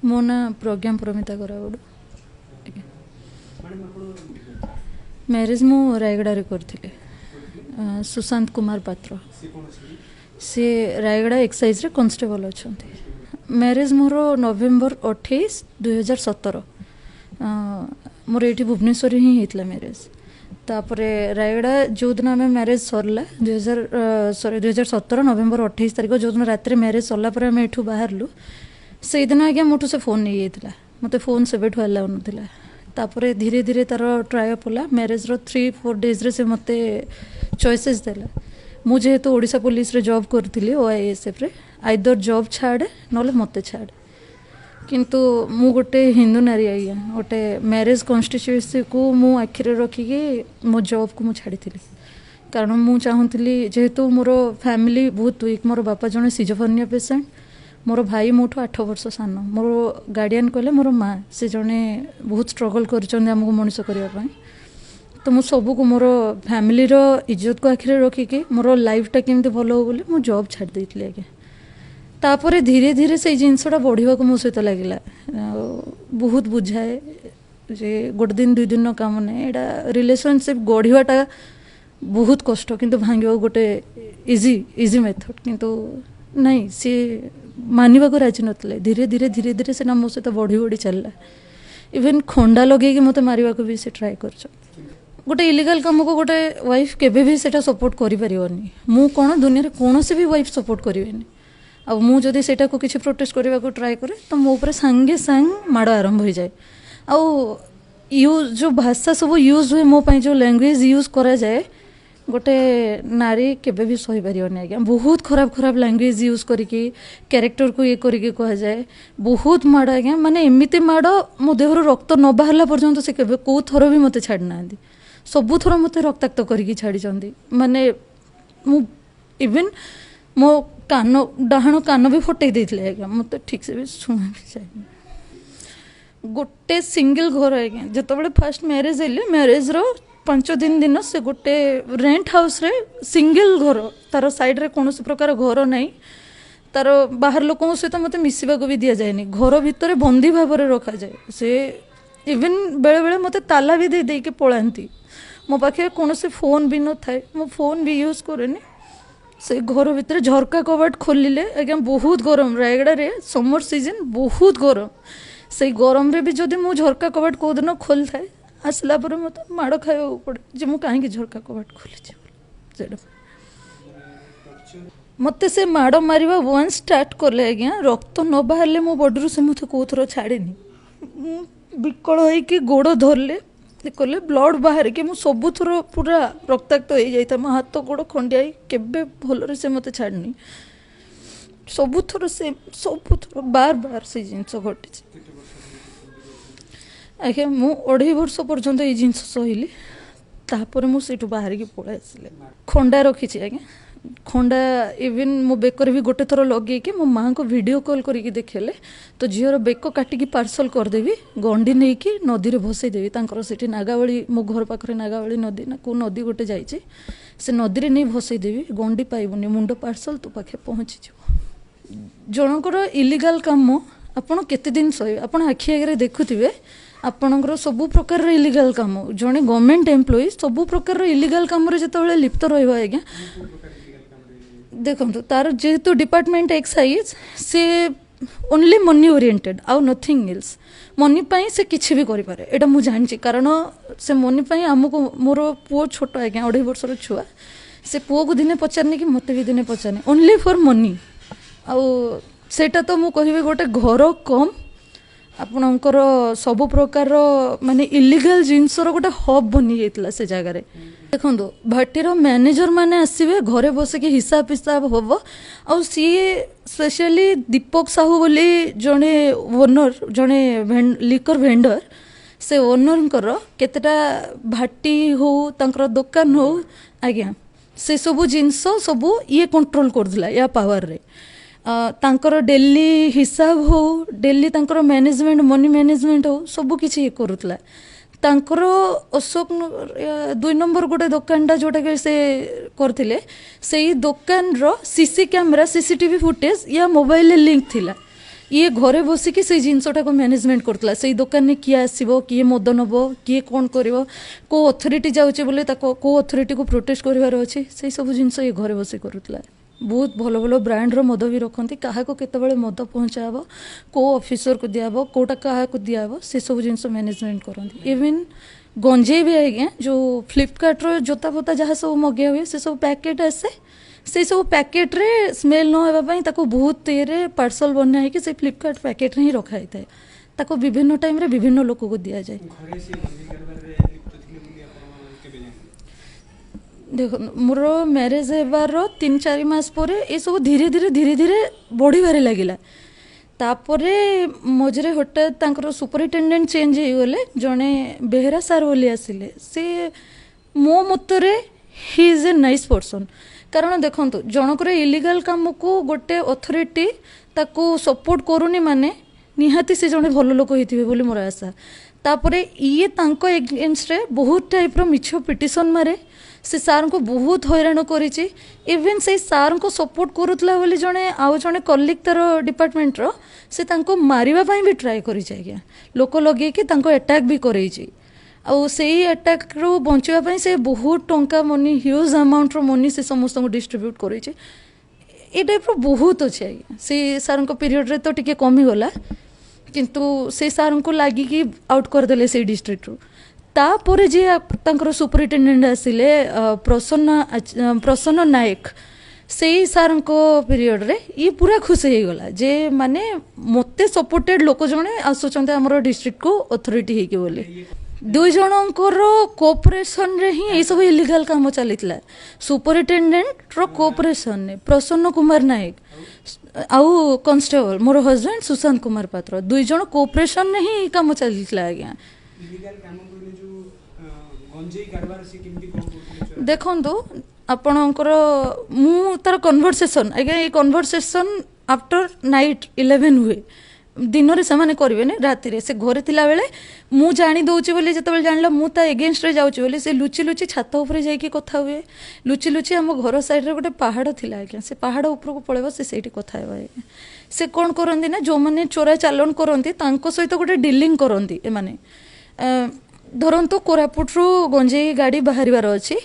मो ना प्रज्ञा प्रमिता करावड़ मैरिज मु रायगड़ा रे करथिले सुशांत कुमार पात्र सी रायगड़ा एक्साइज रे कांस्टेबल अछंती मैरिज मोर नवेम्बर 28 2017 मोर ये भुवनेश्वर ही होता मैरिज तापरे रायगड़ा जो दिन आम मैरिज सरला 2017 नवेम्बर 28 तारिख जो दिन रात मैरिज सरला आम एठू बाहरलु से दिन आज्ञा मोठू से फोन नहीं जाता मत फोन से अलाउ नाला तापर धीरे धीरे तार ट्राय पड़ा मैरिज रो 3-4 डेज रे से मते चॉइसेस देला मु जेहेतु ओडिशा पुलिस रे जॉब करथिली OISF रे आइदर जॉब छाड़े नले मते छाड़े किंतु मु गोटे हिंदू नारी आज्ञा गोटे मैरिज कॉन्स्टिट्यूएंसी को मु आखिरे रखिकी मो जॉब को मु छाड़ी कारण मु चाहूली जेहेतु मोर फैमिली बहुत वीक मोर बापा जने सिजोफ्रेनिया पेशेंट मोर भाई मोठू 8 वर्ष सान मोर गार्डियन कहले मोर माँ से जड़े बहुत स्ट्रगल करमको मनीष करने तो मु सबू को मोर फैमिली रो इज्जत को आखिरे रखिकी मोर लाइफटा केमती भल हो बोली मु जॉब छाड़ देइतली आगे तापर धीरे धीरे से जिनसटा बढ़िया को मो सहित लगिला बहुत बुझाए जे गोटे दिन 2 दिन काम ना यहाँ रिलेशनशिप गढ़ाटा बहुत कष्ट किंतु भांगे गोटे इजी मेथड किंतु नहीं सी मानवा को राजी नतले धीरे धीरे धीरे धीरे से मो सहित बढ़ी बढ़ी चलला इवेन खंडा लगे मत मारिबा को भी से ट्राए कर गोटे इलीगल काम को गोटे वाइफ केबे भी सेटा सपोर्ट करि परिवनी मु कोन दुनिया रे कोनोसी भी वाइफ सपोर्ट करिवेनी अब मु जदि सेटा को किछि प्रोटेस्ट करबा को ट्राए करे तो मो ऊपर संगे संग माड़ आरंभ हो जाए आ यूज जो भाषा सब यूज हुए मो पई जो लैंग्वेज यूज करा जाए गोटे नारी केबे भी सही पारिबनी आज्ञा बहुत खराब खराब लैंग्वेज यूज करिकी कैरेक्टर को ये करिकी कहा जाए बहुत माड़ आज्ञा माने एमिति माड़ मो देहर रक्त न बाहरला पर्यंत से केबे को थरो भी मते छाड़ नांदी सबु थर मते रक्ताक्त करिकी छाड़ी चंदी माने मु इवन मो कान डाहाण कान भी फटई देथिले आज्ञा मते ठीक से भी सुना भी जाए गोटे सिंगल घर आज्ञा जतबेले फर्स्ट मैरिज हेले मैरिज रो 5 दिन से गोटे रेंट हाउस रे सिंगल घर तार साइड रे कौन प्रकार घर नहीं तार बाहर लोक सहित मत मिसवा को भी दि जाए घर भितर बंदी भाव में रखा जाए से इवन बेले बेले मत ताला भी दे के पलांती मो पाखे कौन से फोन भी न थाए मो फोन भी यूज करे से घर भितर झरका कबाट खोलिले आज्ञा बहुत गरम रायगड़ा रे समर सीजन बहुत गरम से गरम रे भी जदि मो झरका कबाट को दिन खोल थाए आसला पर मत माड़ खाया पड़े जे मु कहीं झरका कबाट खोली मत से माड़ मारिबा वन स्टार्ट कले आज्ञा रक्त न बाहरले मो बॉडी से मत को थरो छाड़ेनी विकल होइकी गोड़ धरले कले ब्लड बाहर के मु सबु थर पूरा रक्ताक्त हो जाता मो हाथ गोड़ खंडिया केबे भलरे से मत छाड़नी सबु थर बार बार से जिनस घटी आज्ञा मु 2.5 वर्ष पर्यंत ये जिन सहली तापर मुझे बाहर की पड़े आसिले खंडा रखी आज्ञा खंडा इवन मो बेकर भी गोटे थर लगे कि मो माँ को वीडियो कॉल करके देखेले तो झीर बेक काटिकी पार्सल करदेवी गंडी नहीं कि नदी रे भसईदेवी से नागावली मो घर पाखे नागावली नदी ना को नदी गोटे जाइए से नदी रे नहीं भसईदेवी गंडी पाइबुनि मुंड पार्सल तो पाखे पहुँची जनकर इलीगल काम आपण केते दिन सही आपण आखि आगे देखुथिबे आपणकर सबु प्रकार इलीगल काम जड़े गवर्नमेंट एम्प्लॉई सबु प्रकार इलीगल काम जिते लिप्त रहा आज्ञा देखो तार जेहेतु डिपार्टमेंट एक्साइज से ओनली मनी ओरिएंटेड आउ नथिंग एल्स मनी पाई से किछि भी करि पारे एटा मु जानि कारण से मनी पाई हमको मोर पुओ छोट आज्ञा 2.5 वर्षर छुआ से पुओ को दिने पचारने कि मते भी दिने पचारने ओनली फॉर मनी आउ सेटा तो मु कहिबे गोटे घर कम आपणकर सबु प्रकार माने इलीगल जिनसर गोटे हब बनी जाइतला से जगह देखो भाटीर मैनेजर माने आसवे घरे बसिक हिसाब हिसाब हम आ सी स्पेशली दीपक साहू बोली जड़े ओनर जड़े लिकर भेंडर से ओनर केतेटा भाटी हो तांकर दुकान हो आज्ञा से सबू जिनस सबू ये कंट्रोल करथिला या पावर रे तांकर डेली हिसाब हो डेली तांकर मैनेजमेंट मनी मैनेजमेंट हो सबू किछि ये करूतला तांकर अशोक 2 नंबर गोटे दुकानटा जोटा कि से करथिले सेही दुकान रो सीसी कैमरा सीसीटीवी फुटेज या मोबाइल लिंक थिला ये घरे बसिकी से जिनसटा को मैनेजमेंट करतला से दुकान में किए आसो किए मद नब किए कौन कर को अथॉरिटी जाऊे बोले को अथॉरिटी को प्रोटेस्ट करार अच्छे से सब जिनस ये घरे बस करूला बहुत भल भल ब्रांड मद भी रखती क्या केतबे मद पहुँचाब को ऑफिसर को दिहब कोटा क्या दिहब से सब जिनस मैनेजमेंट करती इवन गंजेई भी आज्ञा जो फ्लिपकार्ट रो जोता फोता जहाँ सब मगे हुए से सब पैकेट आसे से सब पैकेट रे स्मेल न होगापाई बहुत ये पार्सल बनाई से फ्लिपकार्ट पैकेट ही रखाई थाए ताको विभिन्न टाइम रे विभिन्न लोक को दि जाए। देख मोर मैरेज हेबार 3-4 मास पर ये सब धीरे धीरे धीरे धीरे बढ़िबार लगिला तापरे मझे हठात सुपरिटेडेंट चेंज हो गले जड़े बेहरा सार बोली आसिले से मो मतरे he is a nice person कारण देखो जनकर इलीगल काम को गोटे अथॉरिटी ताको सपोर्ट करूनी माने निहाती से जड़े भल लोक होइथिबे बोली मोर आशा तापरे ये तांको एगेंस्ट रे बहुत टाइप रो मिछ पिटिशन मारे से सार को बहुत हैरान करिछि इवन से सार को सपोर्ट करूतला बोली जड़े आउ जड़े कलिग तार डिपार्टमेंट रो से तांको मारिबा पई भी ट्राई करिछि आज्ञा लोक लगे कि तांको अटैक भी करैछि आउ से अटैक रो बंचवा से बहुत टंका मनी ह्यूज अमाउंट रो मनी से समस्त को डिस्ट्रीब्यूट करिछि ए टाइप रो बहुत अच्छे आज्ञा से सार को पीरियड रे तो टिके कमी गला किंतु से सार को लगी कि आउट करदेले से डिस्ट्रिक्ट रो तापर जे तांकर सुपरिटेडेंट आसिले प्रसन्न नायक से सार को पीरियड रे ये पूरा खुश हो गला जे माने मते सपोर्टेड लोक जने आसुचंते हमरो डिस्ट्रिक्ट को अथॉरिटी हेके बोले दुई जनकर कोऑपरेशन रे ही ये सब इलीगल काम चलीथिला सुपरिटेडेंट रो कोऑपरेशन ने प्रसन्न कुमार नायक आउ कांस्टेबल मोर हस्बैंड सुशांत कुमार पात्र दुई जन कोऑपरेशन ने ही काम चलीथिला आज्ञा इलीगल काम कोइले जो गंजेई कारबार से केमती कोन करथिले देखंतु आपणकर मु तार कन्वर्सेशन आज्ञा ये कन्वर्सेशन आफ्टर नाइट 11 हुए दिन रे से करेंगे राति से घरे थिला बेले मु जानी दौची बोली जिते जान मु ता एगेन्स्ट रे जाऊँ बोली से लुचि लुचि छात उपर जाइए कथा हुए लुचि लुचि आम घर साइड रे गोटे पहाड़ थिला आज्ञा से पहाड़ ऊपर को पड़ेब से ସେଇଠି कथा हेबा आज्ञा से कौन करती ना जो मैंने चोरा चालान करती सहित गोटे डिलिंग करती एमाने धरतु कोरापुट रु गंजेई गाड़ी बाहर अच्छी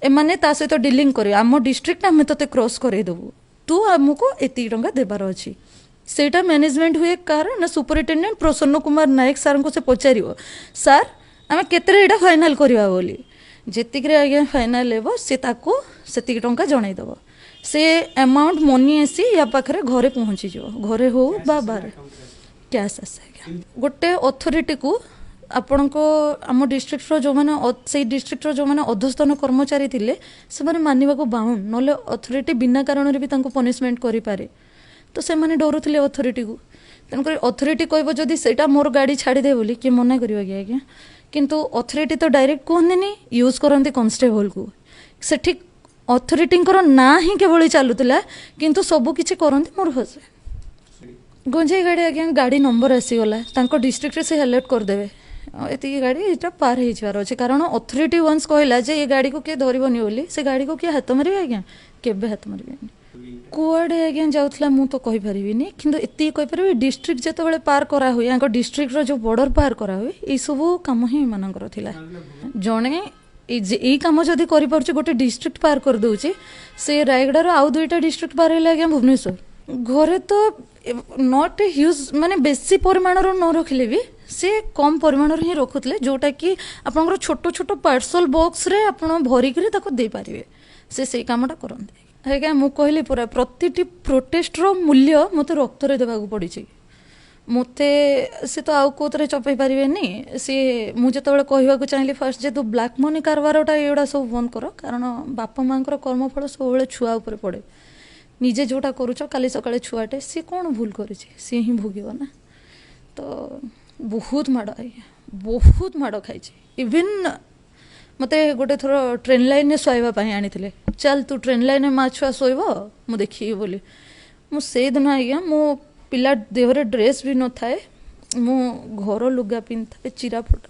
एमाने ता सहित डिलिंग कर आम डिस्ट्रिक्ट आम ते क्रॉस करदेबू तू आमको एति टंका देबार अच्छी सेटा मैनेजमेंट हुए कार ना सुपरिटेडेंट प्रसन्न कुमार नायक सार को से पचार सार आम केतरे फाइनाल करवा बोली जेतिक आज्ञा फाइनाल हेबो से ताको सेतिक टंका जनईदेव से अमाउंट मनी आसी या पाखरे घरे पहुँची जाव घरे हो बा बाहर कैश आसे आज्ञा गोटे अथॉरिटी को आपण को आम डिस्ट्रिक्ट जो मैंने से डिस्ट्रिक्ट जो मैंने अधस्थन कर्मचारी थिले से माने मानिबा को बाउंड नले अथॉरिटी बिना कारण रे भी तांको पनिशमेंट करि पारे तो से माने डरुथिले अथॉरिटी को तेणुक अथॉरिटी कहबो जदि सेटा मोर गाड़ी छाड़ी दे बोली कि मना करियो आज्ञा किंतु अथॉरिटी तो डायरेक्ट कहंदेनी यूज करंती कांस्टेबल को से ठीक अथॉरिटी ना ही केवल चलुला किंतु सब किछि करंती मोर हस्बैंड गंजेई गाड़ी आज्ञा गाड़ी नंबर आसीगला तांको डिस्ट्रिक्ट से हेल्ट करदेवे ये गाड़ी यहाँ पार हो जार अच्छे कारण अथॉरिटी वंस कहला जे ये गाड़ी को किए धरबनी बोली से गाड़ी को किए हाथ मारे आज्ञा केबे हाथ मारे कुआडे आज्ञा जाऊला मु तो कहि परिबिनी किंतु एति कहि परिबि डिस्ट्रिक्ट जेतेबेले पार करा हुए या डिस्ट्रिक्ट रो जो बॉर्डर पार करा हुए ए सब काम ही मानकर थिला जणे ए काम जदि करि परछ गोटे डिस्ट्रिक्ट पार कर दउची से रायगड़ा आउ दुईटा डिस्ट्रिक्ट पार हेला आज्ञा भुवनेश्वर घरे तो नॉट ए ह्यूज माने बेसी परिमाण रो न रखिले भी से कम परिमाण ही रखुले जोटा कि आपन छोट छोट पार्सल बॉक्स रे आपन भरिक दे पारे से कामटा करते आज्ञा मु कहली पूरा प्रति प्रोटेस्ट रो मूल्य मत रक्त रे देवा पड़ी मते से तो आउ कोतरे चपई पारे सी मुझे कहवा चाहिए फास्ट जे तू ब्लैक मनी कारबारटा एगुड़ा सब बंद कर कारण बापा माँ कर्मफल सब छुआ उपर पड़े निजे जोटा करुच काली सकाଳେ छुआटे सी कौन भूल करी सी ही भोगिब ना तो बहुत माड़ आज्ञा बहुत माड़ खाई इवन मते गोटे थर ट्रेन लाइन में शोवाई आनी चल तू ट्रेन लाइन में माँ छुआ शोब मु देखी बोली मुझे दिन आज्ञा मो पिला देहरे ड्रेस भी न थाए मो घर लुगा पिंधा चिरा फटा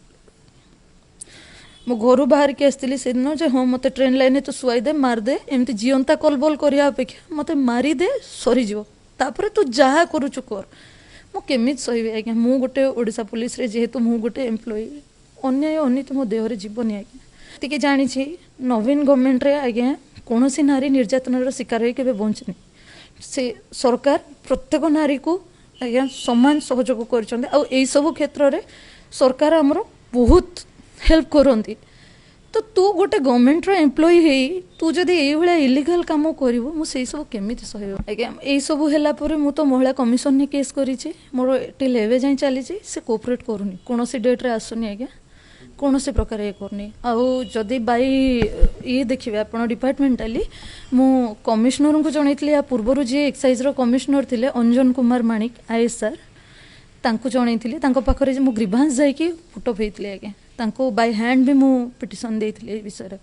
मो घर बाहर के आसती से दिन जे हाँ मत ट्रेन लाइन तो शुआई दे मारदे एमती जीवंता कल बल करने अपेक्षा मत मारीदे सरीज तापर तू जहाँ करुचु कर मु केमित सही आज्ञा मु गोटे ओडिशा पुलिस रे जेहेतु मु गोटे एम्प्लॉई अन्याय अनित मो देहरे जीवनी आज्ञा ती जानी नवीन गवर्नमेंट रे आज्ञा कौन नारी निर्यातनार शिकार हो केवे बंचनी से सरकार प्रत्येक नारी को आज्ञा समान सहयोग कर सब क्षेत्र में सरकार आमर बहुत हेल्प करती तो तू गोटे गवर्नमेंट एम्प्लॉई है तू जदि ये इलीगल काम करू मुझे सब केमी सह आज्ञा यही सब है मु तो महिला कमिशन ने केस करी मोर टिल एवं जाए चली से कोऑपरेट करूनी कौन डेट्रे आसुनी आज्ञा कौन से प्रकार ये करनी आदि बाई ये देखिए आप डिपार्टमेंटाली मु कमिश्नर को जनई या पूर्वर जी एक्साइज कमिश्नर थे अंजन कुमार माणिक आईएएस सर तांको जनई पाखे मु ग्रीभांस जाकि फुटअप होती आज्ञा बाय हैंड भी मु पिटिशन देती विषय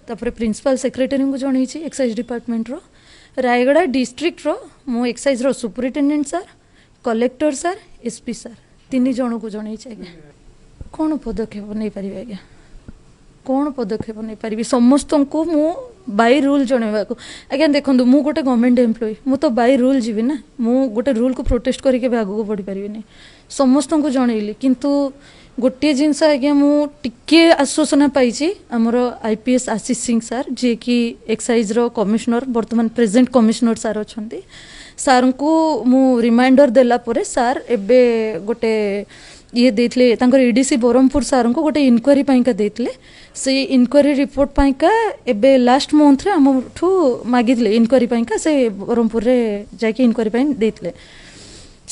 तापर प्रिंसिपल सेक्रेटरी को जनई एक्साइज डिपार्टमेंट रो रायगड़ा डिस्ट्रिक्ट रो मु एक्साइज रो superintendent sir collector sir SP sir तीन जन को जनई आज्ञा कौन पदक्षेप नहीं पारि आज्ञा कौन पदक्षेप नहीं पारि समस्त को मु बाय रूल जनवा को आज्ञा देखो मु गोटे गवर्नमेंट एम्प्लॉई मु तो बाय रूल जीवी ना मु गोटे रूल को प्रोटेस्ट करके आगू बढ़ी पारि समस्त को जनइली किंतु गोटे जिनस आज्ञा मु टिके आश्वासना पाई आमर आईपीएस आशीष सिंह सर जे कि एक्साइज रो कमिश्नर वर्तमान प्रेजेंट कमिश्नर सर अच्छा सार को मु रिमाइंडर देला परे सार एबे गोटे ये देते ईडीसी ब्रह्मपुर सार को गोटे इनक्वारी पाइका देते से इनक्वारी रिपोर्ट पाइका एबे लास्ट मंथ रे हमठू मागी इनक्वारी पाइका से ब्रह्मपुर रे जाके इनक्वारी पाइन देते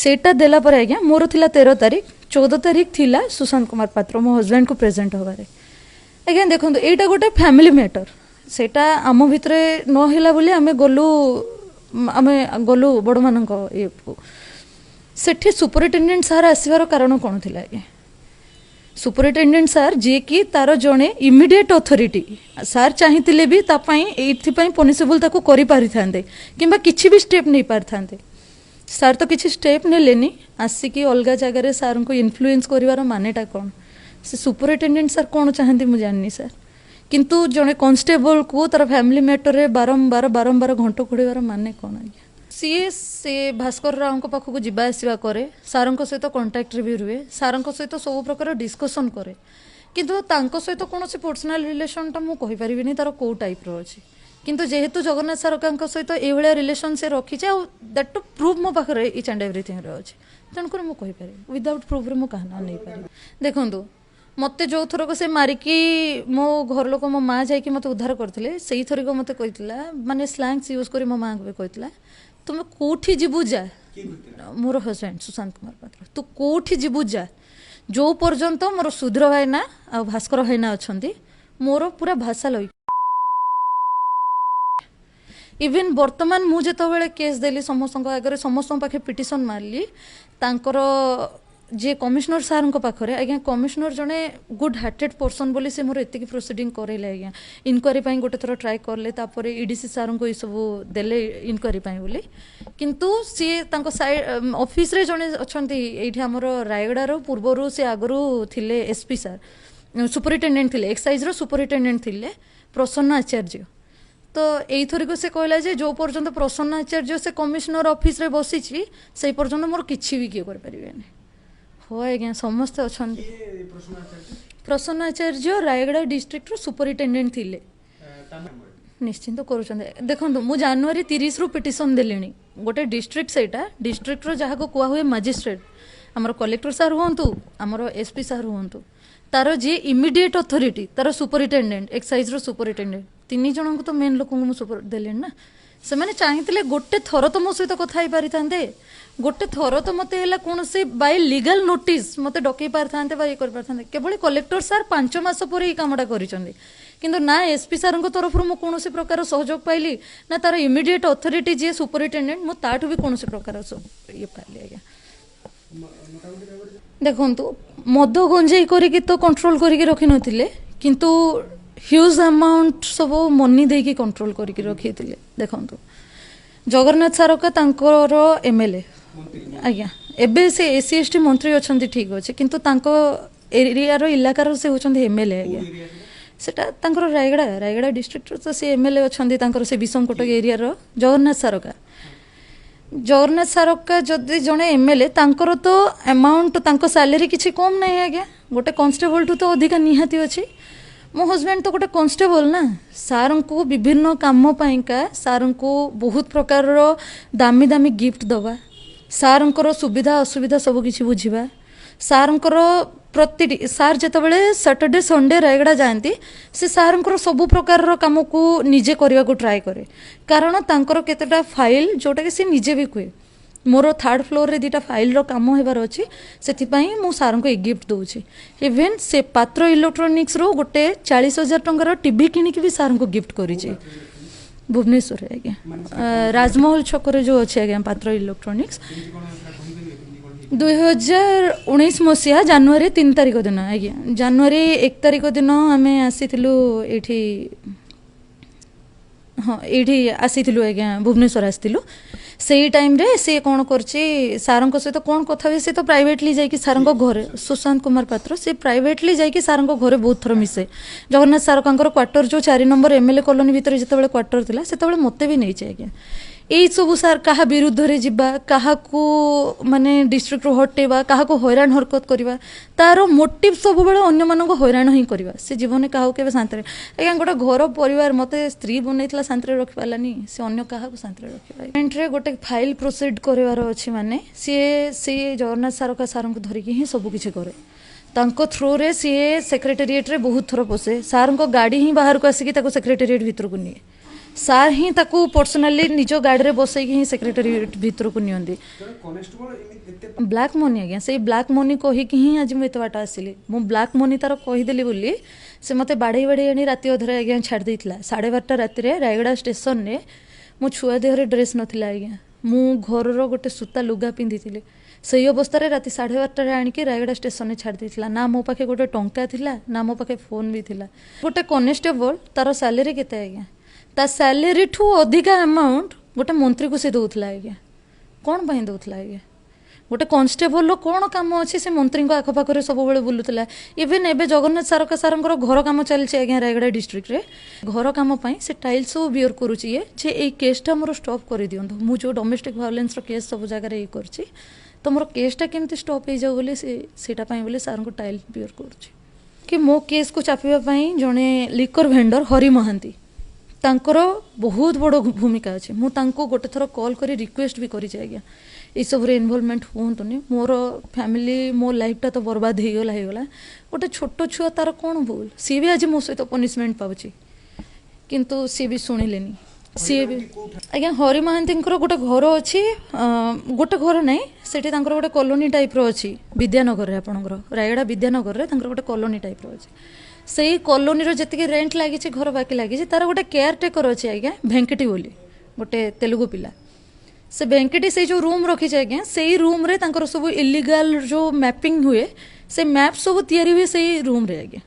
सेटा देला पर आज्ञा मोर थिला 13 तारीख 14 तारीख थिला सुशांत कुमार पात्र मो हस्बैंड को प्रेजेंट होबारे आज्ञा देखो एटा गोटे फैमिली मैटर सेटा आम भितरे न हिला बोली आमे गलु बड़ मान ये सेठी सुपरिटेडेंट सार आसवार कारण कौन थी आज्ञा सुपरिटेडेंट सार जी कि तार जड़े इमिडिएट अथॉरिटी सार चाहिए भी ये पनिशेबल ताको करि पारि थांदे किंबा किछि भी स्टेप नहीं पारि थांदे सार तो किछि स्टेप नेलेनी आसिकी अलग जगार सार को इन्फ्लुएंस करिवार मानेटा कौन से सुपरिटेडेंट सार कौन चाहती मुझे जाननी सार किंतु जड़े कॉन्स्टेबल को तार फैमिली मैटर रे बारंबार घंट खोड़ार माने कौन आज्ञा सीए से भास्कर राव पाखक जावा आसवा करे सार सहित कंटाक्ट भी रुए सार सहित सब प्रकार डिस्कसन करे किंतु तांको सहित कौन पर्सनाल रिलेशनटा मुझे कहीपरि तार कौ टाइप अच्छी किंतु जेहेतु जगन्नाथ सार सहित ये रिलेशन से रखी दैट टू प्रूफ मो पाखे इच एंड एवरीथिंग अच्छी तेणुक मुझे विदाउट प्रूफ रे कहना नहीं पारि देखूँ मत जो थरक से मारिकी मो घर लोक मो माँ जाकि मत उद्धार करते से थरिक मत कहला माने स्लैंग्स यूज कर मो माँ को कहला तुम कौटी जीवु जा मोर हजबैंड सुशांत कुमार पात्र तू कौटी जीवु जा जो पर्यंत मोर सुधीर भाईना आ भास्कर भाईना अच्छा मोर पूरा भाषा लई इवेन वर्तमान मु जेतबेले केस देली समस्त आगे समस्त पाखे पिटिशन मारली तांकर जे कमिश्नर सार पाखे आज्ञा कमिश्नर जड़े गुड हार्टेड पर्सन बोली से मोर एतिकी प्रोसीडिंग करेले आज्ञा इनक्वारी गोटे थर ट्राए करले तापर ईडीसी सार को ये सब देले इनक्वारी बोली किंतु सी साइड ऑफिस रे जड़े अच्छा ये आमर रायगड़ार पूर्वर से आगु थिले एसपी सार सुपरिटेडेंट थिले एक्साइज रो सुपरिटेडेंट थिले प्रसन्न आचार्य तो यही थरिक से कहला जे जो पर्यंत प्रसन्न आचार्य से कमिश्नर ऑफिस रे बसी से पर्यंत मोर किछि भी किए कर परिबेनी हो आज्ञा समस्त अच्छा प्रसन्न आचार्य रायगड़ा डिस्ट्रिक्ट रो सुपरिटेडेंट थिले निश्चिंत करूछन देखो मु जनवरी 30 रु पिटिशन देलिनी गोटे डिस्ट्रिक्ट सेटा डिस्ट्रिक्ट रो जहा को कुआ हुए मजिस्ट्रेट हमर कलेक्टर सार होंतु हमर एसपी सार होंतु तार जे इमिडिएट अथॉरिटी तार सुपरिटेडेंट एक्साइज रो सुपरिटेडेंट तीन जन को तो मेन लोक को देले ना से मैंने चाहिए गोटे थर तो मो सहित कथा ही पारि थांते गोटे थर तो मत कौन से बाय लीगल नोटिस मत डकई पारि थांते बा ये कर पारि थांते केवल कलेक्टर सार 5 मास पर ये कामटा करिसंदी किंतु ना एसपी सार तरफ मु कौन प्रकार सहयोग पाइली ना तार इमिडिएट अथॉरिटी जे सुपरिटेडेंट मु ताठू भी कौन प्रकार ये पाइली आज्ञा देखंतु मद गंजेई करिक तो कंट्रोल करिक रखि नथिले किंतु ह्यूज अमाउंट सब मनी देकी कंट्रोल करिक रखिथिले देखंतु जगन्नाथ सार का तांकर एमएलए आज्ञा एबे से एससी एसटी मंत्री अछंती ठीक अछि किंतु तांको एरिया रो इलाका रो से होचंती एमएलए आज्ञा सेटा तांकर रायगड़ा डिस्ट्रिक्ट रो तो से एमएलए अछंती तांकर से विषम कोटक एरिया रो जगन्नाथ सार का जगन्नाथ सारका जदि जड़े एमएलए तांकर तो अमाउंट तांको सैलरी किसी कम नहीं आज्ञा गोटे कॉन्स्टेबल ठू तो अधिका निहाती अच्छी मो हजबैंड तो गोटे कॉन्स्टेबल ना सार को विभिन्न काम पाइंका सार को बहुत प्रकार दामी दामी गिफ्ट दवा सार सुविधा असुविधा सब किसी बुझा सार प्रति सार जितेबाला सैटरडे संडे रायगड़ा जाती से सार सबू प्रकार कम को निजे करने को ट्राए करे कारण तांकर केतेटा फाइल जोटा कि सी निजे भी कहे मोर थर्ड फ्लोर रे दीटा फाइल रो काम होबार अच्छी से मु सार को एक गिफ्ट दूची इवेन से पात्र इलेक्ट्रोनिक्स रो गोटे 40,000 टंकार टीवी किनिक भी सार को गिफ्ट करी भुवनेश्वर आज्ञा राजमहल छक जो अच्छे आज्ञा पात्र इलेक्ट्रोनिक्स 2019 मसीहा जनवरी 3 तारिख दिन आज्ञा जनवरी 1 तारिख दिन आम आसीलु हाँ ये आसीलु आज्ञा भुवनेश्वर आसलु से टाइम रे से कौन कर सार सहित कौन कथा भी सी तो प्राइवेटली जाकि सार घरे सुशांत कुमार पात्र से प्राइवेटली जाकि सार घरे बहुत थर मिसे जगन्नाथ सार क्वार्टर जो 4 नंबर एमएलए कॉलोनी भितर जिते क्वार्टर था से मत भी नहीं आज्ञा यही सब सार क्या विरुद्ध रे जिबा क्या माने डिस्ट्रिक्ट हटेवा क्या हैरान हरकत करवा तार मोटिव सब बेले अन्य मानक हैरान ही करवा से जीवन क्या के शांति आज्ञा गोटे घर परिवार मत स्त्री बनईला शांति रखी पारानी से अन्य क्या शांति रखा गोटे फाइल प्रोसीड करार अच्छी माने सी जगन्नाथ सार को धरिकी ही सबकि करे तांको थ्रू रे सी सेक्रेटेरिएट रे बहुत थर पशे सार को गाड़ी ही बाहर को आसिक सेक्रेटेरिएट भीतर को निए सार ही ताकू पर्सनाली निज गाड़ी में बसई ही सेक्रेटेरिएट भीतर को नियंती ब्लैक मनी आज्ञा से ब्लैक मनी कहीकि ही आज मुझे बाट आसिली मु ब्लैक मनी तार कहीदेली बोली से मत बाड़े बाड़े आनी राति अधरे आज्ञा छाड़ देता 12:30 राति रायगड़ा स्टेशन रे मो छुआ देहरे ड्रेस नथिला आज्ञा मु घर गोटे सूता लुगा पिंधि से अवस्था राति 12:30 आणिकी रायगड़ा स्टेशन में छाड़ देता ना मो पाखे गोटे टंका थिला ना मो पाखे फोन भी थिला गोटे कनेस्टेबल तार सैलरी केते आज्ञा ता सैलरी ठू अधिका अमाउंट गोटे मंत्री को से दौला आज्ञा कौन पाई दौला आज्ञा गोटे कॉन्स्टेबल कौन कम अच्छे से मंत्री आखपाखे सब बुलूला इवेन एवं जगन्नाथ सार घर कम चलती आज्ञा रायगड़ा डिस्ट्रिक्ट रे घर कम से टाइल्स सब बियर करुचे ये केसटा मोर स्टॉप कर दिंतु मुझे डोमेस्टिक वायलेंस केस सब जगह ये कर तो मोर केसटा केमती स्टॉप हो जाऊ बोली से सार को टाइल बियर कर मो केस को चापिबा जड़े लिकर भेंडर हरि महांती तांकर बहुत बड़ भूमिका अच्छे मुझे गोटे थर कॉल कर रिक्वेस्ट भी करी आज्ञा ये सब इनवॉल्वमेंट हूँ मोर फैमिली मो लाइफटा तो बर्बाद होगला गोटे छोट छुआ तार कौन भूल सी भी आज मो सहित पनिशमेंट पाऊँ किंतु सी भी शुणिले सी भी आज्ञा हरि महांती गोटे घर अच्छी गोटे घर ना से गोटे कॉलोनी टाइप अच्छी विद्यानगर में आपंकर रायगड़ा विद्यानगर में गोटे कॉलोनी टाइप अच्छी से कॉलोनी रो जति रेंट लगी घर बाकी लगी तार गोटे केयर टेकर अच्छे आज्ञा भेंकटी बोली गोटे तेलुगु पिला से भेंकटी से जो रूम रखी आज्ञा से रूम रे तांकर सब इलीगल जो मैपिंग हुए से मैप सब तैयारी हुए से रूम रे आज्ञा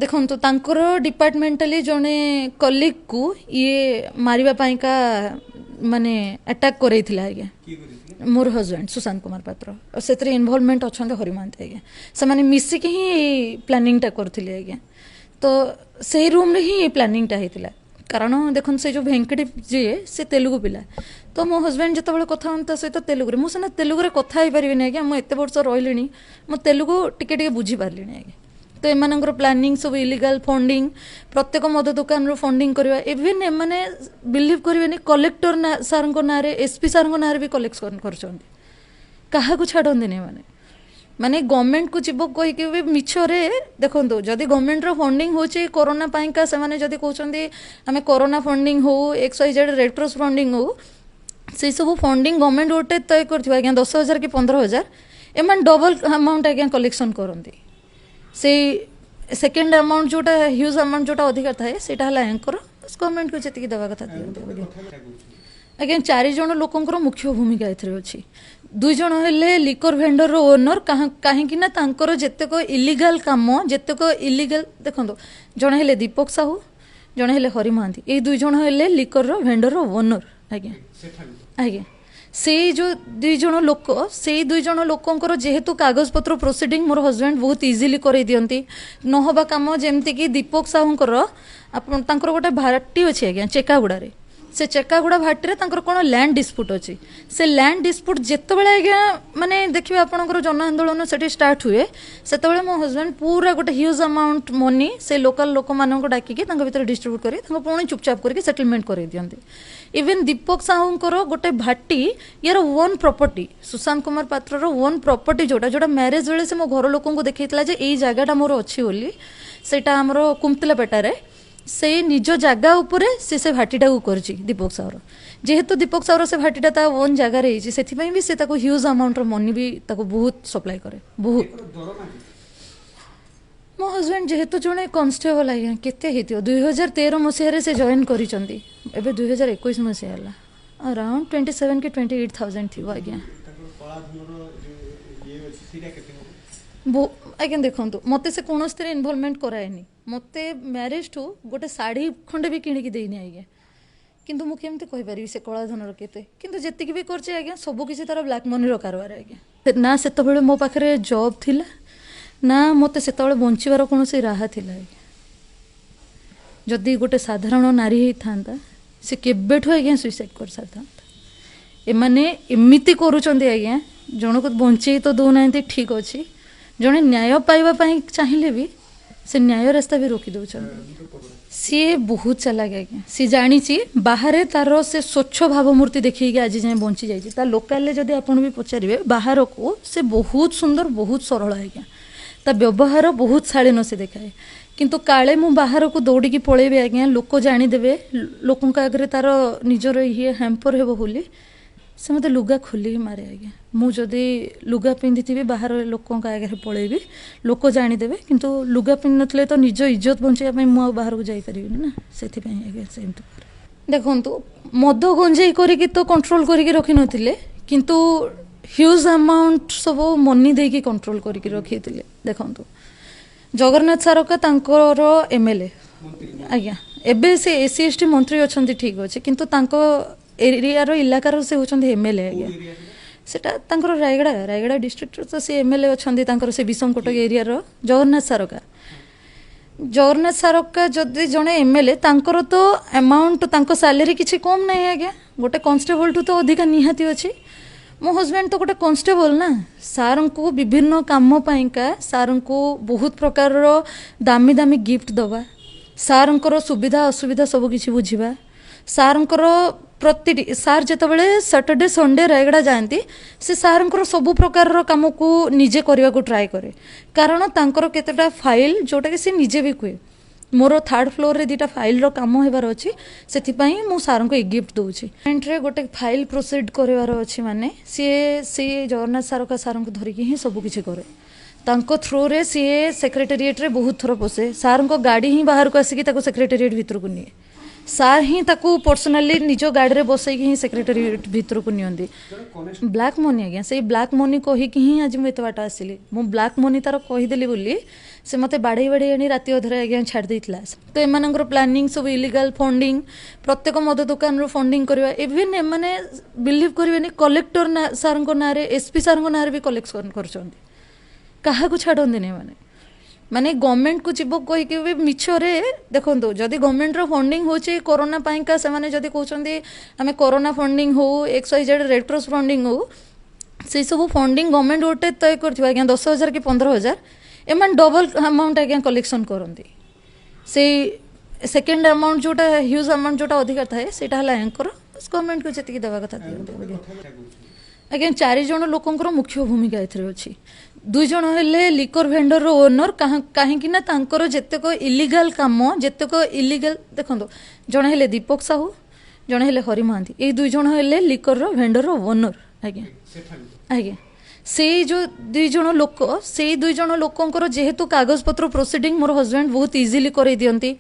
देखो तो तांकर डिपार्टमेंटली जड़े कलिग को ये मारिबा पाई का माने अटैक करैथिला आज्ञा मोर हजबैंड सुशांत कुमार पात्र और से इनवॉल्वमेंट अच्छा हरि महांती आज्ञा से माने मिसिकी ही प्लानिंगटा करथिले आज्ञा तो से रूम रे ही प्लानिंगटा हेतिला कारण देखो से जो भेंकटी जी से तेलुगु पिला तो मो हजबैंड जो कथा हम सहित तेलुगु मुझे तेलुगु रे कथा ही पारिबिनी आज्ञा मु एते वर्ष रहिलिनी मो तेलुगु टिके टिके बुझी पारलिनी आज्ञा तो एमानंकर प्लानिंग सब इलीगल फंडिंग प्रत्येक मद दुकान रो फंडिंग करवा इवन एमाने बिलीव करेनि कलेक्टर सार ना एसपी सार ना भी कलेक्शन कर क्या छाड़ती माने माने गवर्नमेंट को जीव कहीकि मिछरे देखो जदि गवर्नमेंट रो फंडिंग होची कोरोना पाइका से माने जदि कहउछंदी आमे कोरोना फंडिंग हो XYZ रेड क्रॉस फंडिंग हो से सब फंडिंग गवर्नमेंट गोटे तय करथिबा आज्ञा 10,000 कि 15,000 एमान डबल अमाउंट आज्ञा कलेक्शन करंती से सेकेंड अमाउंट जोटा ह्यूज अमाउंट जोटा अधिकार थाए सेटा हला एंकर गवर्नमेंट को जति देवा कथा दियंती आज्ञा 4 जण लोकंकर मुख्य भूमिका एथरे अछि 2 जण हेले लिकर भेंडर रो ओनर काहेकि ना तांकर जेतेक इलीगल काम जेतेक इलीगल देखंतो जण हेले दीपक साहू जण हेले हरि महांती ए 2 जण हेले लिकर रो भेंडर रो ओनर आज्ञा आज्ञा से जो 2 जण लोक से 2 जण लोकंकर जेहेतु कागज पत्र प्रोसीडिंग मोर हजबैंड बहुत इजिली कर दियंती नहबा काम जेमती कि दीपक साहूंकर आपन तांकर गोटे भाटी अछि आज्ञा चेकागुड़ा रे से चेकागुड़ा भाटी तांकर कौन लैंड डिस्प्यूट अच्छी से लैंड डिस्प्यूट जितेबाला आज्ञा माने देखिए आपंकर जन आंदोलन से स्टार्ट हुए से मो हजबैंड पूरा गोटे ह्यूज अमाउंट मनी से लोकल लोक मान डाकिकी भर डिस्ट्रीब्यूट कर पुणी चुपचाप करके सेटलमेंट कर दिखती इवेन दीपक साहूंकर गोटे भाटी यार ओन प्रॉपर्टी सुशांत कुमार पात्र ओन प्रॉपर्टी जोटा जोटा मैरिज बेले से मो घर लोक देखा यही जगटा मोर अच्छी बोली सेटा आमर कुमतिलापेटारे से निज जगह उपरे से भाटीटा कर दीपक सावर जेहेतु दीपक सावर से भाटीटा ता ओन जगार से भी से ह्यूज अमाउंट मनी भी बहुत सप्लाई करे बहुत मो हजबैंड जेहेतु जड़े कन्स्टेबल आज्ञा केते 2013 मसीह से जॉइन करी 2021 मसीहा अराउंड 27 कि 28,000 थी आज्ञा आज्ञा देखो मत से कौन इनवॉल्वमेंट कराएनी मत मैरिज ठू गोटे शाढ़ी खंडे भी किणिकी देनी आज्ञा किंतु मुझे कहीपरि से कलाधन केते किंतु जेतिक भी करछे आज्ञा सब किसी तार ब्लैक मनी कारबार आज्ञा ना से मो पाखे जॉब थिला ना मत से बंचार कौन राहा थिला जदि गोटे साधारण नारी होता से केबेठू आज्ञा सुइसाइड कर सारी एमाने एमिति करूचंती आज्ञा जन को बंचे तो दौना ठीक अच्छी जड़े न्याय पाइबा चाहिए भी से न्याय रास्ता भी रोकी दौरान सी बहुत चालाक आज्ञा सी जानी बाहर तार से स्वच्छ भावमूर्ति देखिए आज जाए बंची जाइए लोकाल जदि आपन भी पचारे बाहर को से बहुत सुंदर बहुत सरल आज्ञा ता व्यवहार बहुत शालीन से देखाए किंतु काले मु बाहर को दौड़ी पलैबी आज्ञा लोक जानीदेवे लोकों आगे तार निजर ये हैम्पर हेब बोली से मत लुगा खोली ही मारे आज्ञा मुझे लुगा पिंधि बाहर लोकों आगे पलैबी लोक जानीदेवे किंतु लुगा पिंधि नथिले तो निज इज्जत बचाई मुझे बाहर को जापरि ना से आज्ञा से देखु मद गंजेई करी तो कंट्रोल करके रखी नथिले किंतु ह्यूज अमाउंट सब मनी देकी कंट्रोल करके रखी देखु जगन्नाथ सारका तांकर एमएलए आज्ञा एबे से एससी एसटी मंत्री अच्छा ठीक अच्छे किंतु तांको एरियार इलाकार से होचंदी एमएलए आज्ञा सेटा तांकर रायगड़ा डिस्ट्रिक्ट तो से एमएलए अच्छा से विषमकोटक एरियार जगन्नाथ सारका जदि जड़े एमएलए तांकर तो अमाउंट तांको सैलरी किसी कम नहीं आज्ञा गोटे कांस्टेबल ठू तो अधिका निहाती अच्छी मो हजबैंड तो गोटे कांस्टेबल ना सार को विभिन्न काम पाइंका सार को बहुत प्रकार दामी दामी गिफ्ट दवा सार सुविधा असुविधा सब किसी बुझा सार प्रति सार जितेबाला सैटरडे संडे रायगड़ा जाती से सार सबु प्रकार कम को निजे करने को ट्राए करे कारण तांकर केतेटा फाइल जोटा कि सी निजे भी कहे मोर 3rd फ्लोर रे 2टा फाइल रो काम होबार अच्छी से मु सार को एक गिफ्ट दूची रे गोटे फाइल प्रोसीड करार अच्छी माने सी जगन्नाथ सार को धरिकी ही सब किसी करे तांको थ्रू रे सी सेक्रेटेरिएट रे बहुत थर पसे सार को गाड़ी ही बाहर को आसिकी ताको सेक्रेटेरिएट भीतर को निए सार ही ताको पर्सनाली निज गाड़ी रे बसैकी ही सेक्रेटेरिएट भीतर को नियंती ब्लैक मनी आज्ञा से ब्लैक मनी कहीकि ही आज मुझे बाट आसिली मु ब्लैक मनी तार कहीदेली बोली से मते बाड़े बाड़े आनी राति अधरे आज्ञा छाड़ देइतला तो एमानंगर प्लानिंग सब इलीगल फंडिंग प्रत्येक मद दुकान रो फंडिंग करवा इवन एमाने बिलीव करिवेनी कलेक्टर सार को नारे एसपी सार को नारे भी कलेक्शन करछंती काहा को छाड़ंदी नै माने गवर्नमेंट को जीव कहीकि भी मिछरे देखो जदि गवर्नमेंट रो फंडिंग होची कोरोना पाइका से माने जदि कहउछंती आमे कोरोना फंडिंग हो XYZ रेड क्रॉस फंडिंग हो से सब फंडिंग गवर्नमेंट गोटे तय करथिबा आज्ञा 10,000 कि 15,000 एमान डबल अमाउंट आज्ञा कलेक्शन करती से सेकेंड अमाउंट जोटा ह्यूज अमाउंट जोटा अधिकार थाए सेटा हला एंकर गवर्नमेंट को जति देवा कथा दियंती आज्ञा 4 जण लोकंकर मुख्य भूमिका एथरे अछि 2 जण हेले लिकर वेंडर रो ओनर काहेकि ना तांकर जेतेको इलीगल काम जेतेको इलीगल देखंतो जण हेले दीपक साहू जण हेले हरि महांती ए 2 जण हेले लिकर रो वेंडर रो ओनर आज्ञा से जो 2 जण लोक से 2 जण लोकंकर जेहेतु कागज पत्र प्रोसीडिंग मोर हजबैंड बहुत इजीली करे दियंती